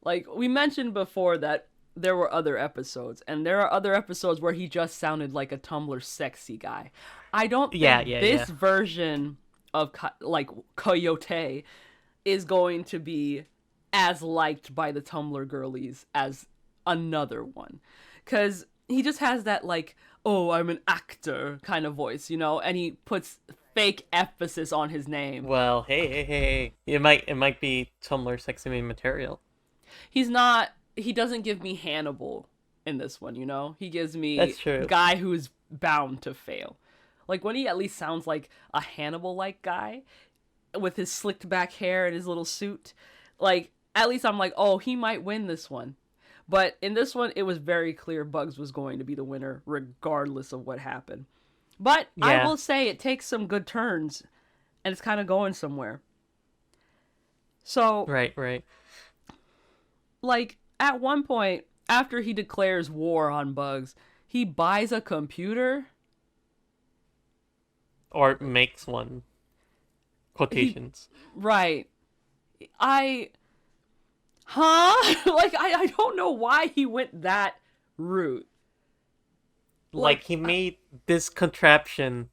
Like, we mentioned before that there were other episodes, and there are other episodes where he just sounded like a Tumblr sexy guy. I don't think this version of Coyote is going to be as liked by the Tumblr girlies as another one. Because he just has that like, oh, I'm an actor kind of voice, and he puts fake emphasis on his name. Well, hey. It might be Tumblr sexy meme material. He's not. He doesn't give me Hannibal in this one. He gives me That's true. guy who is bound to fail. Like when he at least sounds like a Hannibal like guy with his slicked back hair and his little suit. Like at least I'm like, oh, he might win this one. But in this one, it was very clear Bugs was going to be the winner, regardless of what happened. But I Yeah. will say it takes some good turns, and it's kind of going somewhere. So, Right. like, at one point, after he declares war on Bugs, he buys a computer. Or makes one. Quotations. Right. I. Huh? Like, I don't know why he went that route. Like he made this contraption,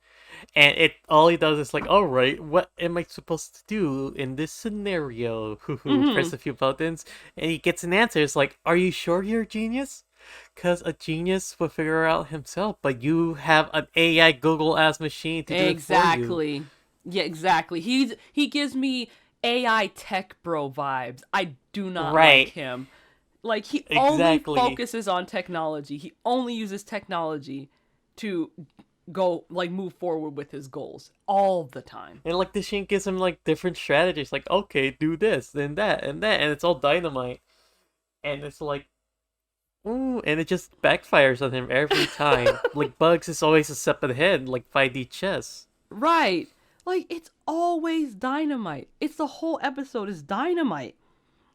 and it all he does is like, all right, what am I supposed to do in this scenario? Press Mm-hmm. a few buttons, and he gets an answer. It's like, are you sure you're a genius? Because a genius will figure it out himself, but you have an AI Google ass machine to do it for you. Exactly. Yeah, exactly. He gives me AI tech bro vibes. I do not like Right, him. Like he only exactly. focuses on technology. He only uses technology to go like move forward with his goals all the time. And like the machine gives him like different strategies, like okay, do this, then that, and it's all dynamite. And it's like, ooh, and it just backfires on him every time. Like Bugs is always a step ahead, like 5D chess. Right. Like it's always dynamite. It's the whole episode is dynamite.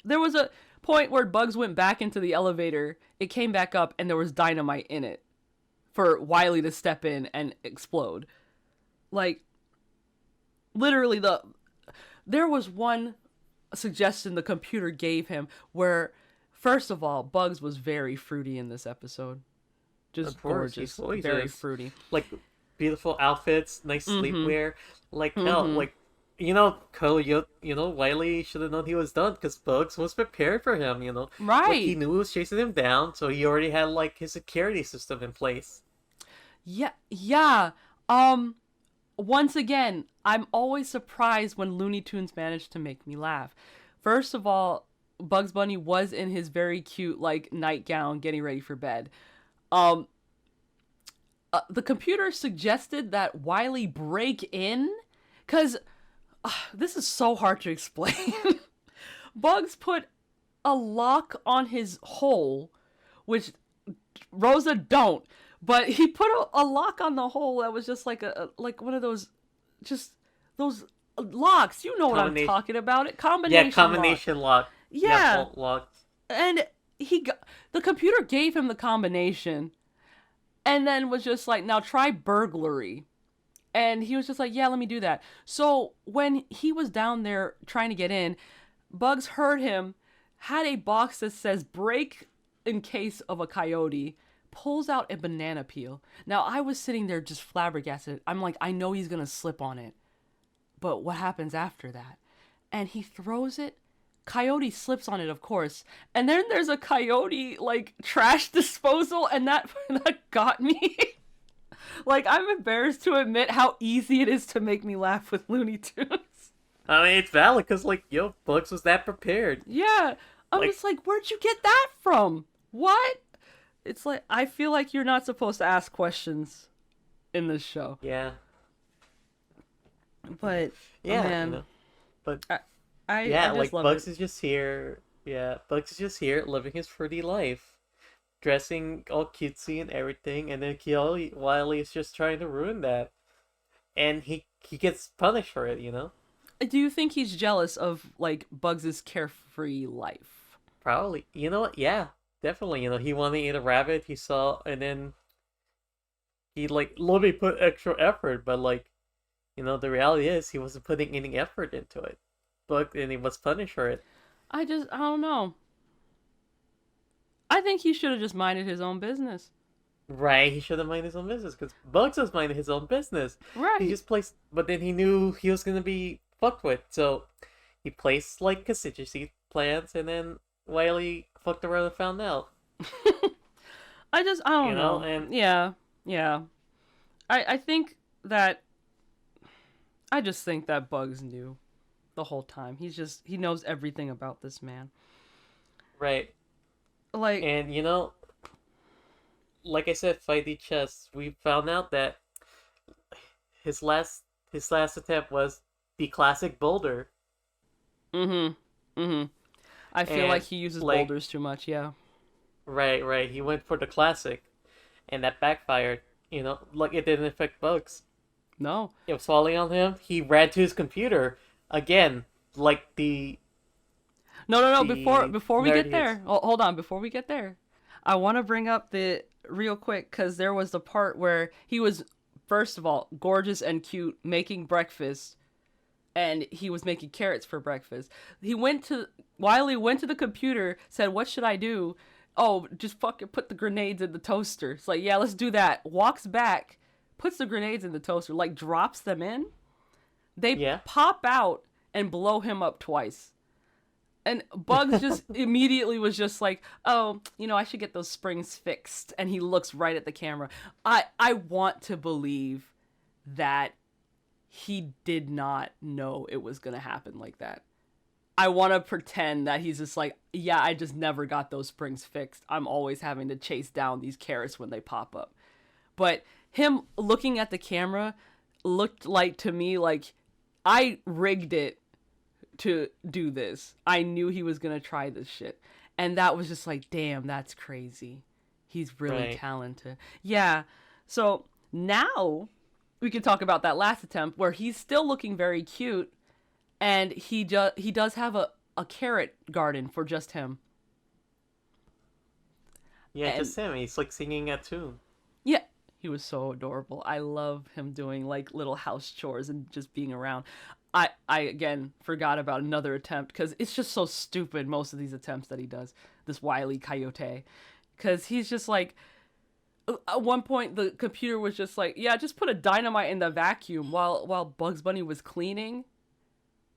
There was a point where Bugs went back into the elevator. It came back up and there was dynamite in it for Wily to step in and explode. Like literally there was one suggestion the computer gave him where first of all Bugs was very fruity in this episode. Of Just course, he gorgeous, always very is. fruity. Like beautiful outfits, nice Mhm. sleepwear. Like hell, Mhm. like Wiley should have known he was done because Bugs was prepared for him. Like he Right. knew he was chasing him down, so he already had like his security system in place. Yeah, yeah. Um Once again, I'm always surprised when Looney Tunes manage to make me laugh. First of all, Bugs Bunny was in his very cute like nightgown getting ready for bed. Um the computer suggested that Wiley break in cuz this is so hard to explain. Bugs put a lock on his hole, which Rosa don't. But he put a lock on the hole that was just like like one of those, just those locks. You know what I'm Combination, talking about? It yeah, combination lock. combination lock. Yeah, Yeah, bolt lock. and the computer gave him the combination, and then was just like, now try burglary. And he was just like, yeah, let me do that. So when he was down there trying to get in, Bugs heard him, had a box that says break in case of a coyote, pulls out a banana peel. Now I was sitting there just flabbergasted. I'm like, I know he's gonna slip on it. But what happens after that? And he throws it. Coyote slips on it, of course. And then there's a coyote like trash disposal, and that that got me. Like I'm embarrassed to admit how easy it is to make me laugh with Looney Tunes. I mean, it's valid because like, yo, Bugs was that prepared. Yeah. I'm Like, just like, where'd you get that from? What? It's like I feel like you're not supposed to ask questions in this show. yeah, But yeah, man, but I I yeah, just like love it. Bugs is just here. Yeah, Bugs is just here living his fruity life, dressing all cutesy and everything, and then Wily is just trying to ruin that, and he gets punished for it. Do you think he's jealous of like Bugs's carefree life? Probably. You know what? Yeah, definitely. He wanted to eat a rabbit. He saw, and then he like literally put extra effort, but like, the reality is he wasn't putting any effort into it, but and he was punished for it. I don't know. I think he should have just minded his own business. Right, he should have minded his own business because Bugs was minding his own business. He Right. just placed, but then he knew he was gonna be fucked with, so he placed like contingency plans, and then Wiley fucked around and found out. I you don't know, know. and Yeah, yeah. I think that I just think that Bugs knew the whole time. He knows everything about this man. right, Like, and like I said, fighty chess. We found out that his last his last attempt was the classic boulder, mm-hmm, mm-hmm. I feel like and he uses like boulders too much. Yeah. right, he went for the classic, and that backfired. Like it didn't affect Bugs. No. It was falling on him. He ran to his computer again, like No, no, no. the Before we nerd get he is. there, hold on. Before we get there, I want to bring up the real quick because there was the part where he was first of all gorgeous and cute making breakfast, and he was making carrots for breakfast. Wiley went to the computer, said, "What should I do?" Oh, just fucking put the grenades in the toaster. It's like, yeah, let's do that. Walks back, puts the grenades in the toaster, like drops them in. They Yeah, pop out and blow him up twice. And Bugs just immediately was just like, "Oh, I should get those springs fixed." And he looks right at the camera. I want to believe that he did not know it was going to happen like that. I want to pretend that he's just like, "Yeah, I just never got those springs fixed. I'm always having to chase down these carrots when they pop up." But him looking at the camera looked like to me like I rigged it to do this. I knew he was gonna try this shit. And that was just like, damn, that's crazy. He's really right. talented. Yeah. So now we can talk about that last attempt where he's still looking very cute and he does have a carrot garden for just him. Yeah, And just him. He's like singing a tune. yeah, he was so adorable. I love him doing like little house chores and just being around. I again forgot about another attempt because it's just so stupid. Most of these attempts that he does, this wily coyote, because he's just like, at one point the computer was just like, yeah, just put a dynamite in the vacuum while Bugs Bunny was cleaning,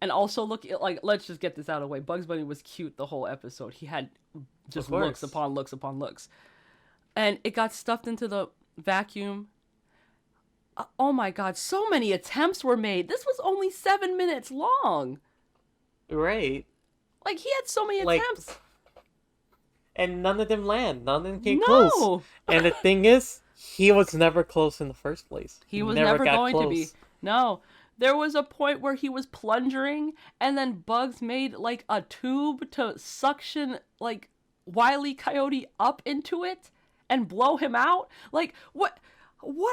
and also look like let's just get this out of the way. Bugs Bunny was cute the whole episode. He had Of just looks course. upon looks upon looks, and it got stuffed into the vacuum. Oh my god, so many attempts were made. This was only 7 minutes long. Right. Like, he had so many Like, attempts. and none of them land. None of them came close. No! And the thing is, he was never close in the first place. He He was never never got going to be. close. No. There was a point where he was plunging, and then Bugs made, like, a tube to suction, like, Wile E. Coyote up into it and blow him out. Like, what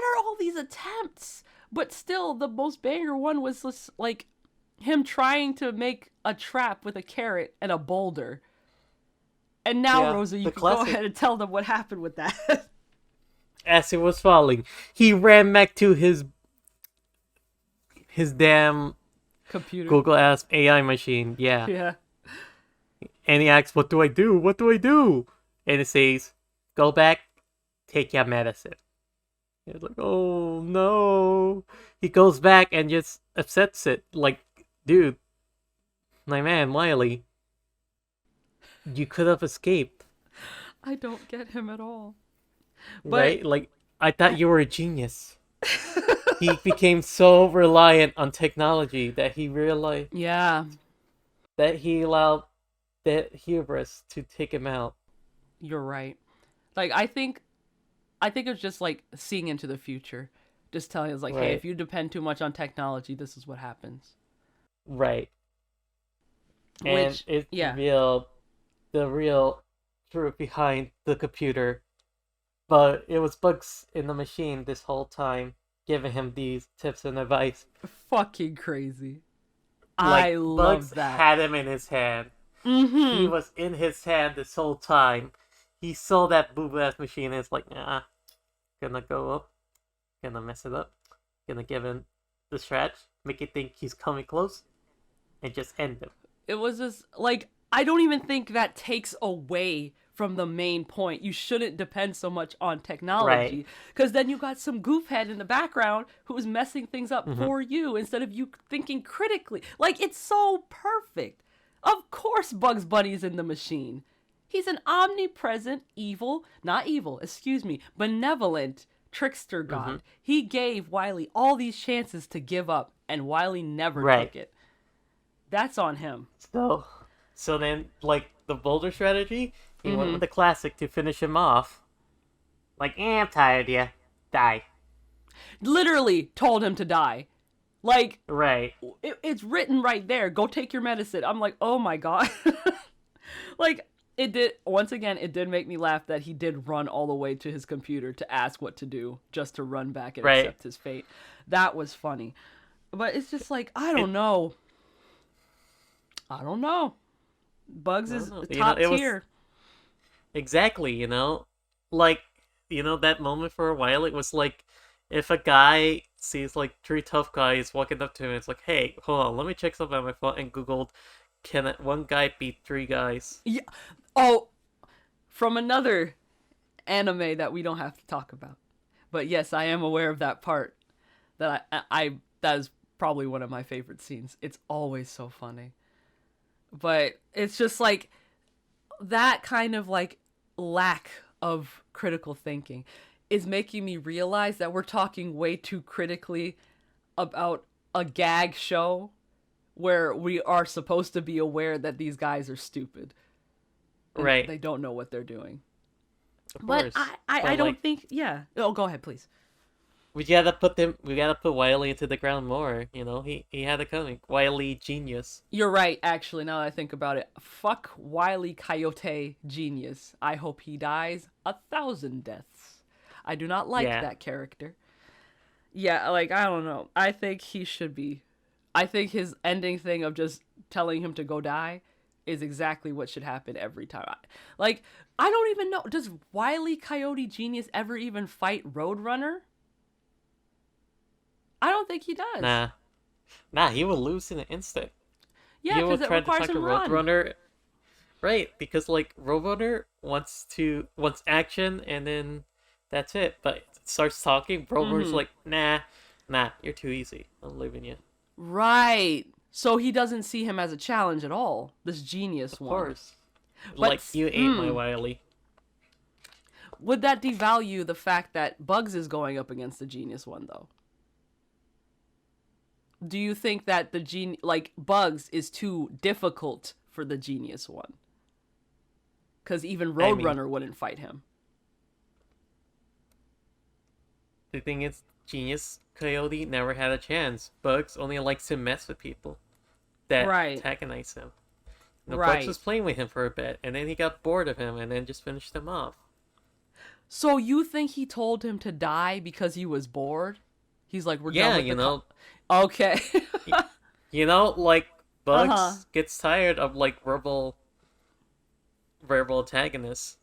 are all these attempts? But still, the most banger one was just, like, him trying to make a trap with a carrot and a boulder. And now, Yeah, Rosa, you the can go classic. ahead and tell them what happened with that. As it was falling, he ran back to his damn Computer. Google Ask AI machine. Yeah. Yeah. And he asks, "What do I do? What do I do?" And it says, "Go back, take your medicine." It's like, oh no. He goes back and just upsets it. Like, dude, my man, Wiley, you could have escaped, I don't get him at all. But right? Like, I thought you were a genius. He became so reliant on technology that he realized yeah, that he allowed that hubris to take him out. you're right. Like, I think it's just like seeing into the future. Just telling us like, hey, Right, if you depend too much on technology, this is what happens. right. And Which, it's yeah. the real truth behind the computer. But it was bugs in the machine this whole time, giving him these tips and advice. Fucking crazy. I Like, Bugs love that. had him in his hand. He Mm-hmm. was in his hand this whole time. He saw that boo ass machine and it's like, nah, gonna go up, gonna mess it up, gonna give him the stretch, make it think he's coming close, and just end him. It was just like, I don't even think that takes away from the main point. You shouldn't depend so much on Right. technology because then you got some goofhead in the background who's messing things up Mm-hmm. for you instead of you thinking critically. Like, it's so perfect. Of course Bugs Bunny's in the machine. He's an omnipresent evil, not evil, excuse me, benevolent trickster Mm-hmm. god. He gave Wily all these chances to give up, and Wily never Right. took it. That's on him. So, so then, like the Boulder strategy, he went Mm-hmm. with the classic to finish him off. Like, I'm tired, yeah, die. Literally told him to die. Like, Right. it's written right there. Go take your medicine. I'm like, oh my god. Like, it did, once again, it did make me laugh that he did run all the way to his computer to ask what to do, just to run back and Right. accept his fate. That was funny. But it's just like, I It. don't know. I don't know. Bugs I don't is know. top It was tier. exactly. Like that moment for a while. It was like if a guy sees like three tough guys walking up to him, it's like, hey, hold on, let me check something on my phone and googled, can one guy beat three guys? Yeah. Oh, from another anime that we don't have to talk about. But yes, I am aware of that part. I that is probably one of my favorite scenes. It's always so funny. But it's just like that kind of like lack of critical thinking is making me realize that we're talking way too critically about a gag show where we are supposed to be aware that these guys are stupid and Right. they don't know what they're doing. Of But course. I But don't like think, yeah. Oh, go ahead, please. we gotta put Wiley into the ground more. He had it coming. Wiley genius. You're right, actually, now that I think about it. Fuck Wile E. Coyote genius. I hope he dies 1,000 deaths. I do not like Yeah. that character. Yeah, like, I don't know. I think he should be. I think his ending thing of just telling him to go die is exactly what should happen every time. Like, I don't even know. Does Wile E. Coyote genius ever even fight Roadrunner? I don't think he does. Nah. Nah, he will lose in an instant. Yeah, He will because it try to requires talk to him run. Roadrunner. Right, because like Roadrunner wants action and then that's it. But starts talking, Roadrunner's Mm-hmm. like, nah, you're too easy. I'm leaving you. Right. So he doesn't see him as a challenge at all, this genius Of one. course. Like But you ate my Wiley. would that devalue the fact that Bugs is going up against the genius one, though? Do you think that like Bugs is too difficult for the genius one? Because even I mean, Roadrunner wouldn't fight him. the thing is, Genius Coyote never had a chance. Bugs only likes to mess with people that Right. antagonize him. Bugs Right. was playing with him for a bit, and then he got bored of him, and then just finished him off. So you think he told him to die because he was bored? He's like, we're done Yeah, with Okay. y- like Uh-huh. Bugs gets tired of like verbal antagonists.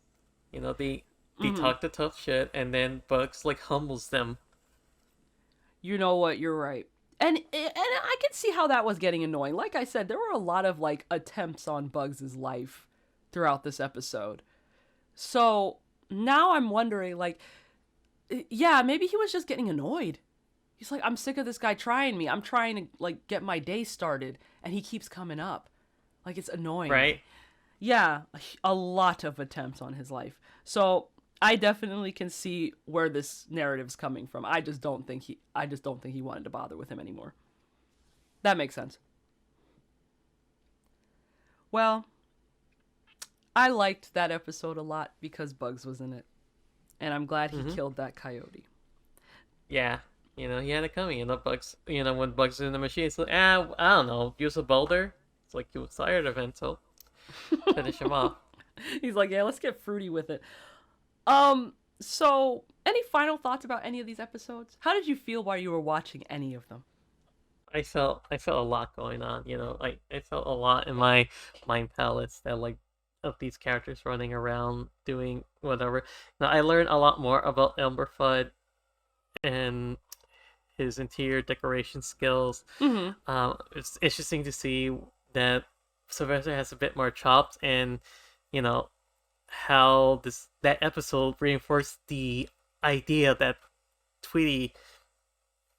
They Mhm. talk the tough shit, and then Bugs like humbles them. You know what? You're right. And I can see how that was getting annoying. Like I said, there were a lot of like attempts on Bugs' life throughout this episode. So now I'm wondering, like, yeah, maybe he was just getting annoyed. He's like, I'm sick of this guy trying me. I'm trying to like get my day started, and he keeps coming up. Like, it's annoying. Right? Yeah, a lot of attempts on his life. So I definitely can see where this narrative's coming from. I just don't think he wanted to bother with him anymore. That makes sense. Well, I liked that episode a lot because Bugs was in it. And I'm glad he Mm-hmm. killed that coyote. Yeah. He had it coming. Bugs. When Bugs is in the machine, it's like, I don't know, use a boulder. It's like he was tired of it, so finish him off. He's like, yeah, let's get fruity with it. So any final thoughts about any of these episodes? How did you feel while you were watching any of them? I felt a lot going on. I felt a lot in my mind palace that like of these characters running around doing whatever. Now I learned a lot more about Elmerfudd and his interior decoration skills. Mm-hmm. It's interesting to see that Sylvester has a bit more chops, and you know how that episode reinforced the idea that Tweety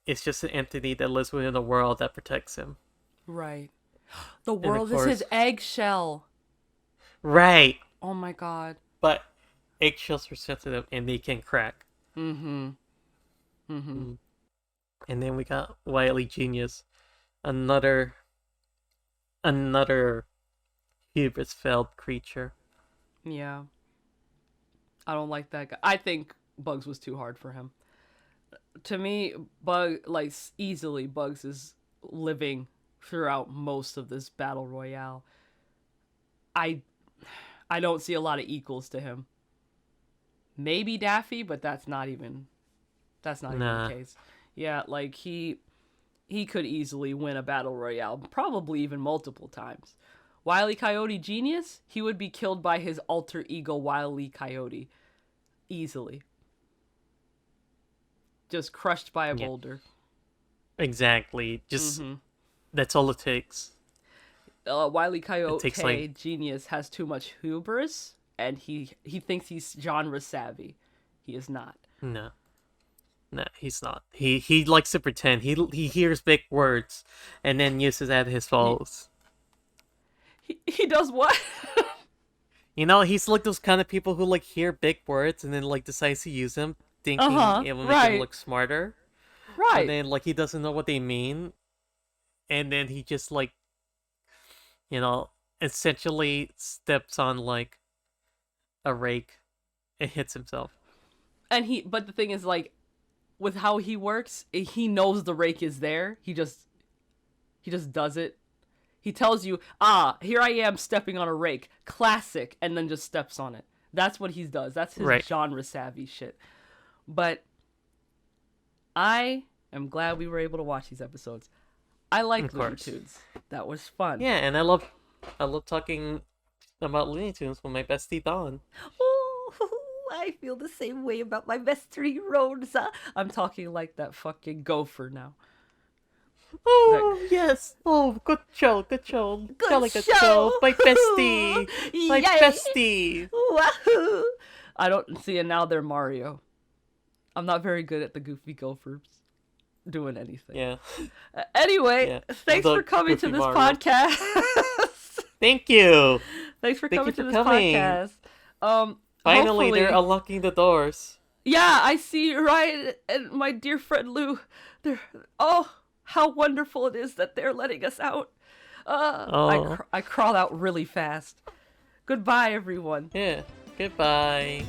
is just an entity that lives within a world that protects him. Right. The And of world is his course, eggshell. right, Oh my god. but eggshells are sensitive and they can crack. Mm-hmm. Mm-hmm. Mm. And then we got Wily Genius, another another hubris-filled creature. Yeah. I don't like that guy. I think Bugs was too hard for him. To me, easily Bugs is living throughout most of this battle royale. I I don't see a lot of equals to him. Maybe Daffy, but that's not even the Nah, case. Yeah, like he could easily win a battle royale, probably even multiple times. Wile E. Coyote Genius, he would be killed by his alter ego Wile E. Coyote easily. Just crushed by a yeah, boulder. exactly. Just Mm-hmm. that's all it takes. Wile E. It takes like Coyote Genius has too much hubris, and he thinks he's genre savvy. He is not. no, no, he's not. He likes to pretend. He hears big words, and then uses that his He followers. he does what? You know, he's like those kind of people who like hear big words and then like decides to use them, Uh thinking huh. it will make him Right. look smarter. But Right. then like he doesn't know what they mean, and then he just like you know essentially steps on like a rake and hits himself. But the thing is, like, with how he works, he knows the rake is there. He just does it. He tells you, here I am stepping on a rake, classic, and then just steps on it. That's what he does. That's his Right, genre savvy shit. But I am glad we were able to watch these episodes. I like of Looney course. Tunes. That was fun. Yeah, and I love talking about Looney Tunes with my bestie Don. Oh, I feel the same way about my best 3 roads. I'm talking like that fucking gopher now. That Oh yes. Oh, good show. Good show. good Jolly good show. show. My bestie. My Yay! bestie. Wahoo! I don't see, and now they're Mario. I'm not very good at the Goofy Gophers doing anything. Yeah. Anyway, Yeah. thanks The for coming to Goofy this Mario. podcast. Thank you. Thanks for Thank coming you to for this coming. podcast. Finally, Hopefully, they're unlocking the doors. yeah, I see Ryan and my dear friend Lou. They're oh, how wonderful it is that they're letting us out. Oh. I crawl out really fast. Goodbye, everyone. Yeah. Goodbye.